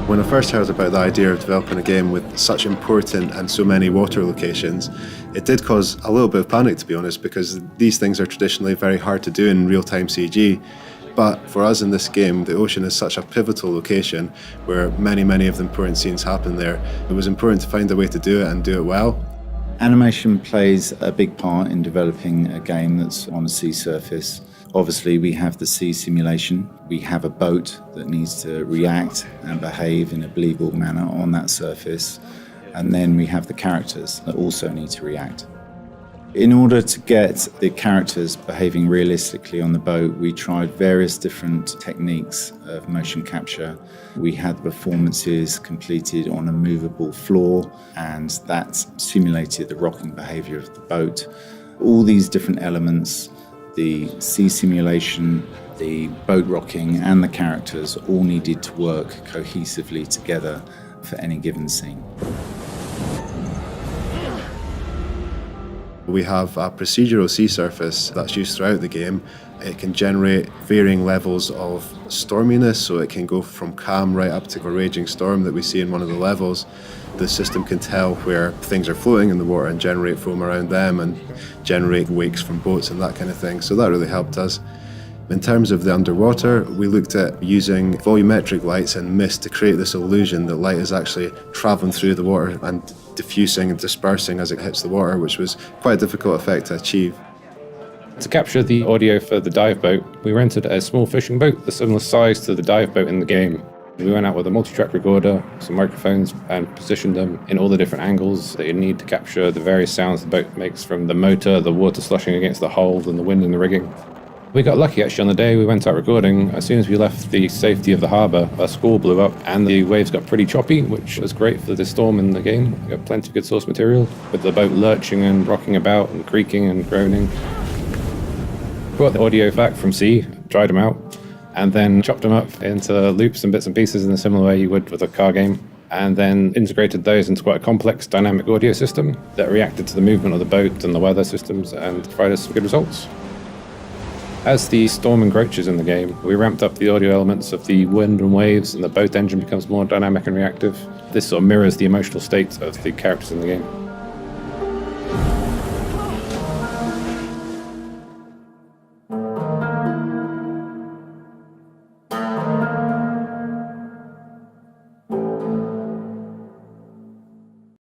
When I first heard about the idea of developing a game with such important and so many water locations, it did cause a little bit of panic, to be honest, because these things are traditionally very hard to do in real-time CG. But for us in this game, the ocean is such a pivotal location where many of the important scenes happen there. It was important to find a way to do it and do it well. Animation plays a big part in developing a game that's on a sea surface. Obviously, we have the sea simulation. We have a boat that needs to react and behave in a believable manner on that surface. And then we have the characters that also need to react. In order to get the characters behaving realistically on the boat, we tried various different techniques of motion capture. We had performances completed on a movable floor, and that simulated the rocking behavior of the boat. All these different elements, the sea simulation, the boat rocking, and the characters all needed to work cohesively together for any given scene. We have a procedural sea surface that's used throughout the game. It can generate varying levels of storminess, so it can go from calm right up to a raging storm that we see in one of the levels. The system can tell where things are floating in the water and generate foam around them and generate wakes from boats and that kind of thing, so that really helped us. In terms of the underwater, we looked at using volumetric lights and mist to create this illusion that light is actually travelling through the water and diffusing and dispersing as it hits the water, which was quite a difficult effect to achieve. To capture the audio for the dive boat, we rented a small fishing boat, a similar size to the dive boat in the game. We went out with a multi-track recorder, some microphones, and positioned them in all the different angles that you need to capture the various sounds the boat makes, from the motor, the water sloshing against the hull, and the wind in the rigging. We got lucky actually on the day we went out recording. As soon as we left the safety of the harbour, a squall blew up and the waves got pretty choppy, which was great for the storm in the game. We got plenty of good source material, with the boat lurching and rocking about and creaking and groaning. Brought the audio back from sea, dried them out, and then chopped them up into loops and bits and pieces in a similar way you would with a car game, and then integrated those into quite a complex dynamic audio system that reacted to the movement of the boat and the weather systems and provided us some good results. As the storm encroaches in the game, we ramped up the audio elements of the wind and waves, and the boat engine becomes more dynamic and reactive. This sort of mirrors the emotional state of the characters in the game.